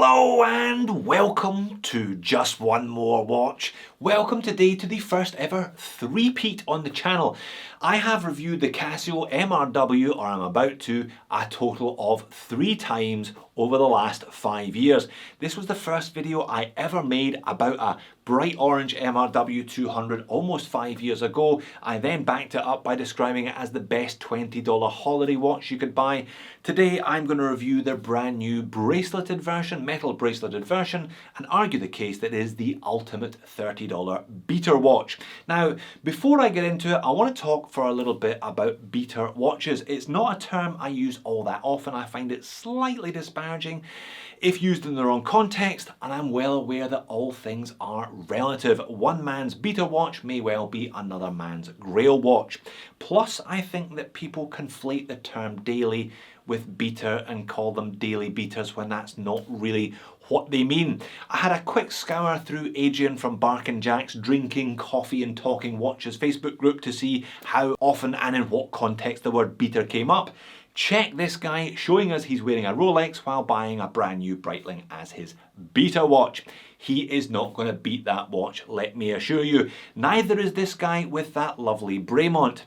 Hello and welcome to Just One More Watch. Welcome today to the first ever three-peat on the channel. I have reviewed the Casio MRW, or I'm about to, a total of 3 times over the last 5 years. This was the first video I ever made about a bright orange MRW 200 almost 5 years ago. I then backed it up by describing it as the best $20 holiday watch you could buy. Today I'm going to review their brand new braceleted version, metal braceleted version, and argue the case that it is the ultimate $30 beater watch. Now, before I get into it, I want to talk for a little bit about beater watches. It's not a term I use all that often. I find it slightly disparaging if used in the wrong context, and I'm well aware that all things are relative. One man's beater watch may well be another man's grail watch. Plus, I think that people conflate the term daily with beater and call them daily beaters when that's not really what they mean. I had a quick scour through Adrian from Bark and Jack's Drinking Coffee and Talking Watches Facebook group to see how often and in what context the word beater came up. Check this guy showing us he's wearing a Rolex while buying a brand new Breitling as his beater watch. He is not going to beat that watch, let me assure you. Neither is this guy with that lovely Bremont.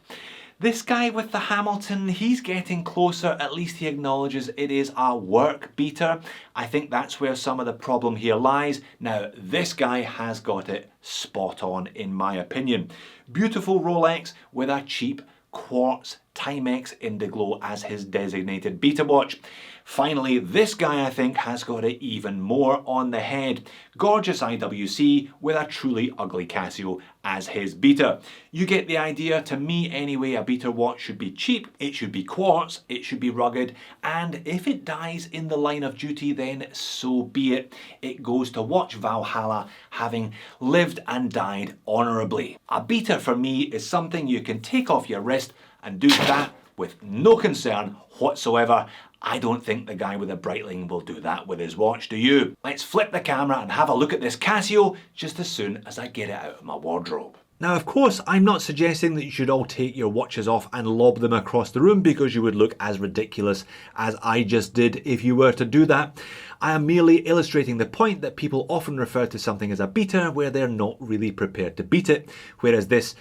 This guy with the Hamilton, he's getting closer. At least he acknowledges it is a work beater. I think that's where some of the problem here lies. Now, this guy has got it spot on in my opinion. Beautiful Rolex with a cheap quartz Timex Indiglo as his designated beater watch. Finally, this guy I think has got it even more on the head. Gorgeous IWC with a truly ugly Casio as his beater. You get the idea. To me anyway, a beater watch should be cheap, it should be quartz, it should be rugged, and if it dies in the line of duty, then so be it. It goes to watch Valhalla, having lived and died honourably. A beater for me is something you can take off your wrist and do that with no concern whatsoever. I don't think the guy with the Breitling will do that with his watch, do you? Let's flip the camera and have a look at this Casio just as soon as I get it out of my wardrobe. Now, of course, I'm not suggesting that you should all take your watches off and lob them across the room because you would look as ridiculous as I just did if you were to do that. I am merely illustrating the point that people often refer to something as a beater where they're not really prepared to beat it, whereas this,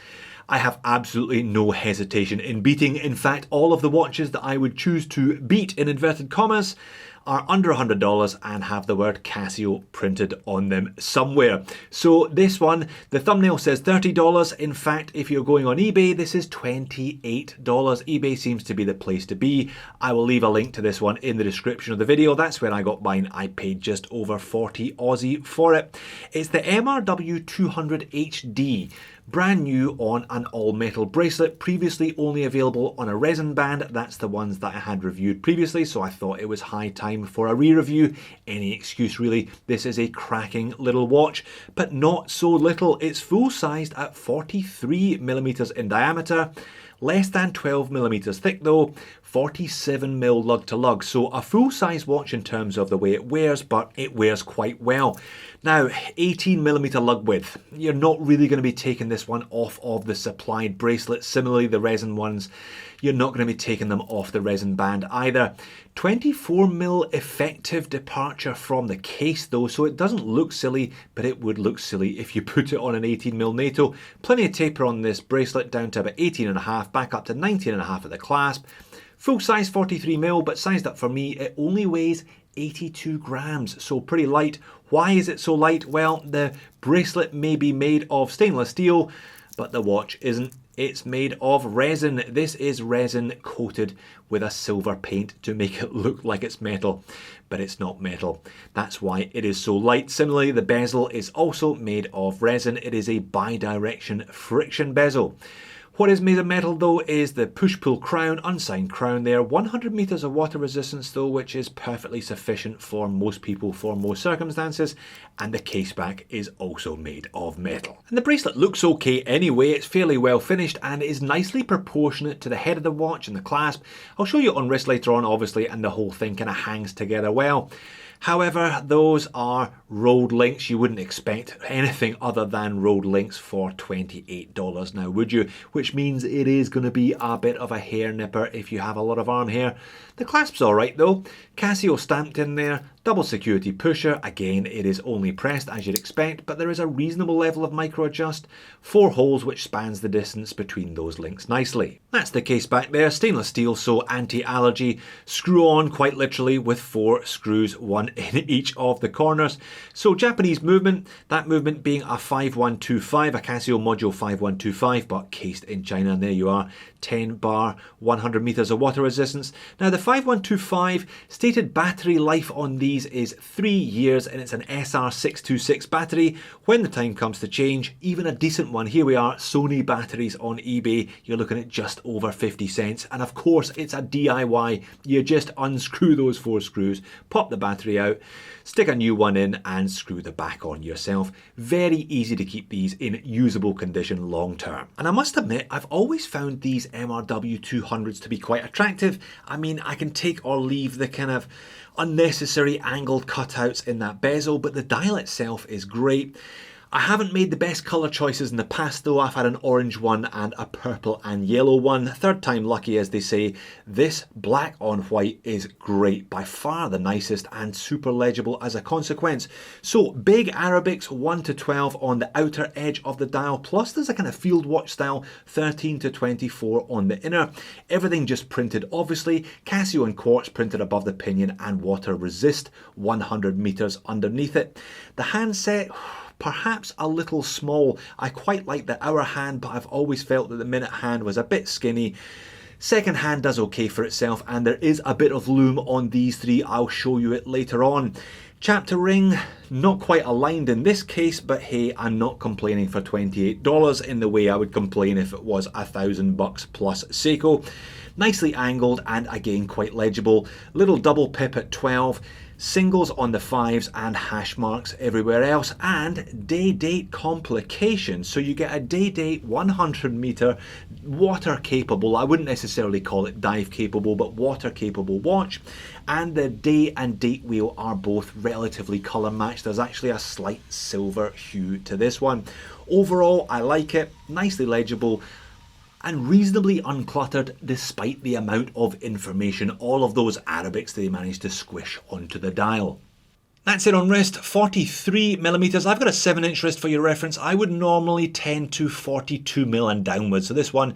I have absolutely no hesitation in beating. In fact, all of the watches that I would choose to beat in inverted commas are under $100 and have the word Casio printed on them somewhere. So this one, the thumbnail says $30. In fact, if you're going on eBay, this is $28. eBay seems to be the place to be. I will leave a link to this one in the description of the video. That's where I got mine. I paid just over 40 Aussie for it. It's the MRW 200 HD. Brand new on an all-metal bracelet, previously only available on a resin band. That's the ones that I had reviewed previously, so I thought it was high time for a re-review. Any excuse really. This is a cracking little watch, but not so little. It's full-sized at 43mm in diameter, less than 12mm thick though, 47mm lug to lug. So a full-size watch in terms of the way it wears, but it wears quite well. Now, 18mm lug width. You're not really going to be taking this one off of the supplied bracelet. Similarly, the resin ones, you're not going to be taking them off the resin band either. 24mm effective departure from the case though, so it doesn't look silly, but it would look silly if you put it on an 18mm NATO. Plenty of taper on this bracelet, down to about 18.5, back up to 19.5 at the clasp. Full size 43mm, but sized up for me, it only weighs 82 grams, so pretty light. Why is it so light? Well, the bracelet may be made of stainless steel, but the watch isn't. It's made of resin. This is resin coated with a silver paint to make it look like it's metal, but it's not metal. That's why it is so light. Similarly, the bezel is also made of resin. It is a bi-direction friction bezel. What is made of metal though is the push-pull crown, unsigned crown there, 100 meters of water resistance though, which is perfectly sufficient for most people for most circumstances, and the case back is also made of metal. And the bracelet looks okay anyway. It's fairly well finished and is nicely proportionate to the head of the watch and the clasp. I'll show you on wrist later on obviously, and the whole thing kind of hangs together well. However, those are rolled links. You wouldn't expect anything other than rolled links for $28 now, would you? Which means it is going to be a bit of a hair nipper if you have a lot of arm hair. The clasp's all right though. Casio stamped in there. Double security pusher, again it is only pressed as you'd expect, but there is a reasonable level of micro adjust. 4 holes which spans the distance between those links nicely. That's the case back there, stainless steel, so anti-allergy. Screw on quite literally with 4 screws, 1 in each of the corners. So Japanese movement, that movement being a 5125, a Casio Module 5125, but cased in China, and there you are, 10 bar, 100 meters of water resistance. Now the 5125 stated battery life on these is 3 years, and it's an SR626 battery. When the time comes to change, even a decent one, here we are, Sony batteries on eBay, you're looking at just over 50 cents. And of course it's a DIY, you just unscrew those 4 screws, pop the battery out, stick a new one in and screw the back on yourself. Very easy to keep these in usable condition long term. And I must admit, I've always found these MRW 200s to be quite attractive. I mean, I can take or leave the kind of unnecessary angled cutouts in that bezel, but the dial itself is great. I haven't made the best colour choices in the past though. I've had an orange one and a purple and yellow one. Third time lucky, as they say. This black on white is great. By far the nicest and super legible as a consequence. So big Arabics 1 to 12 on the outer edge of the dial. Plus there's a kind of field watch style 13 to 24 on the inner. Everything just printed obviously. Casio and quartz printed above the pinion and water resist 100 meters underneath it. The handset, perhaps a little small. I quite like the hour hand, but I've always felt that the minute hand was a bit skinny. Second hand does okay for itself, and there is a bit of loom on these 3. I'll show you it later on. Chapter ring, not quite aligned in this case, but hey, I'm not complaining for $28 in the way I would complain if it was $1,000 plus Seiko. Nicely angled and again quite legible. Little double pip at 12. Singles on the 5s and hash marks everywhere else, and day date complications. So you get a day date 100 meter water capable, I wouldn't necessarily call it dive capable, but water capable watch. And the day and date wheel are both relatively colour matched. There's actually a slight silver hue to this one. Overall, I like it, nicely legible and reasonably uncluttered despite the amount of information, all of those Arabics they managed to squish onto the dial. That's it on wrist, 43mm. I've got a 7-inch wrist for your reference. I would normally tend to 42mm and downwards. So this one,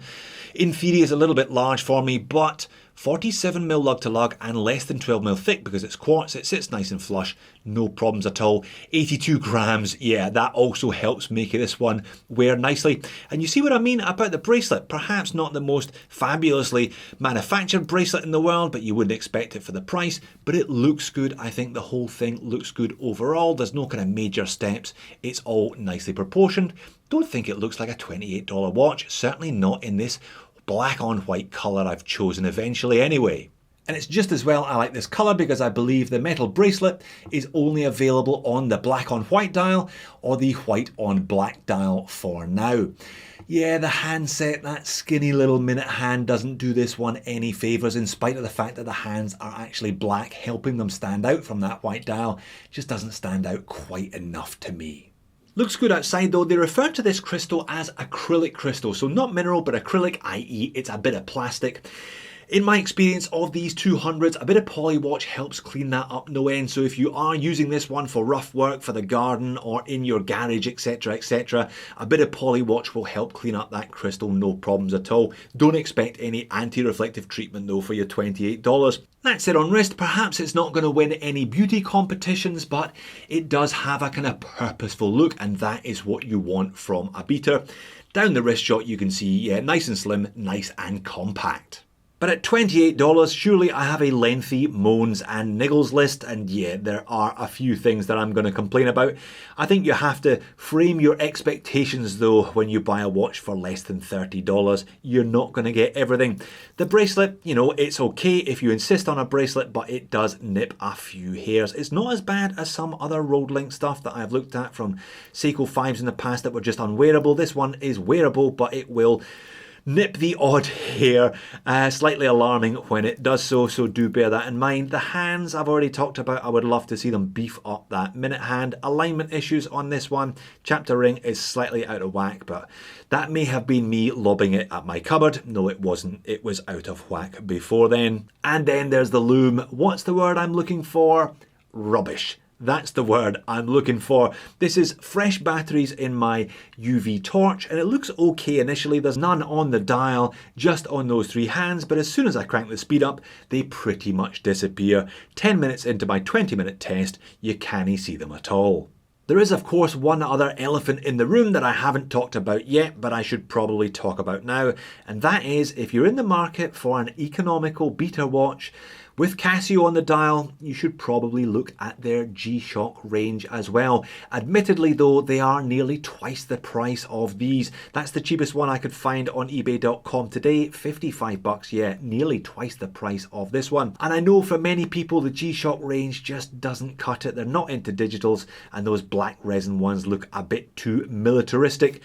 in theory, is a little bit large for me, but 47mm lug to lug and less than 12mm thick because it's quartz. It sits nice and flush, no problems at all. 82 grams, yeah, that also helps make this one wear nicely. And you see what I mean about the bracelet. Perhaps not the most fabulously manufactured bracelet in the world, but you wouldn't expect it for the price. But it looks good. I think the whole thing looks good overall. There's no kind of major steps. It's all nicely proportioned. Don't think it looks like a $28 watch. Certainly not in this black on white colour I've chosen eventually anyway. And it's just as well I like this colour because I believe the metal bracelet is only available on the black on white dial or the white on black dial for now. Yeah, the handset, that skinny little minute hand doesn't do this one any favours in spite of the fact that the hands are actually black, helping them stand out from that white dial. Just doesn't stand out quite enough to me. Looks good outside though. They refer to this crystal as acrylic crystal, so not mineral but acrylic, i.e. it's a bit of plastic. In my experience of these 200s, a bit of polywatch helps clean that up no end. So if you are using this one for rough work, for the garden or in your garage, etc, etc, a bit of polywatch will help clean up that crystal, no problems at all. Don't expect any anti-reflective treatment though for your $28. That's it on wrist. Perhaps it's not going to win any beauty competitions, but it does have a kind of purposeful look, and that is what you want from a beater. Down the wrist shot you can see, yeah, nice and slim, nice and compact. But at $28, surely I have a lengthy moans and niggles list, and yeah, there are a few things that I'm going to complain about. I think you have to frame your expectations though when you buy a watch for less than $30. You're not going to get everything. The bracelet, you know, it's okay if you insist on a bracelet, but it does nip a few hairs. It's not as bad as some other Road Link stuff that I've looked at from Seiko 5s in the past that were just unwearable. This one is wearable, but it will nip the odd hair, slightly alarming when it does so, so do bear that in mind. The hands I've already talked about. I would love to see them beef up that minute hand. Alignment issues on this one. Chapter ring is slightly out of whack, but that may have been me lobbing it at my cupboard. No, it wasn't. It was out of whack before then. And then there's the loom. What's the word I'm looking for? rubbish. That's the word I'm looking for. This is fresh batteries in my UV torch, and it looks okay initially. There's none on the dial, just on those three hands, but as soon as I crank the speed up, they pretty much disappear. 10 minutes into my 20-minute test, you can't see them at all. There is, of course, one other elephant in the room that I haven't talked about yet, but I should probably talk about now, and that is if you're in the market for an economical beater watch with Casio on the dial, you should probably look at their G-Shock range as well. Admittedly though, they are nearly twice the price of these. That's the cheapest one I could find on ebay.com today, 55 bucks, yeah, nearly twice the price of this one. And I know for many people the G-Shock range just doesn't cut it. They're not into digitals, and those black resin ones look a bit too militaristic.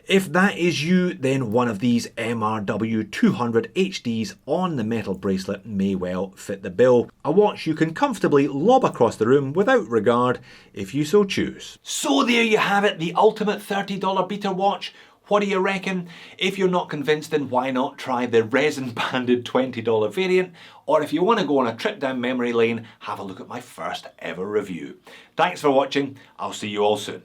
If that is you, then one of these MRW 200 HDs on the metal bracelet may well fit the bill. A watch you can comfortably lob across the room without regard if you so choose. So there you have it, the ultimate $30 beater watch. What do you reckon? If you're not convinced, then why not try the resin banded $20 variant? Or if you want to go on a trip down memory lane, have a look at my first ever review. Thanks for watching. I'll see you all soon.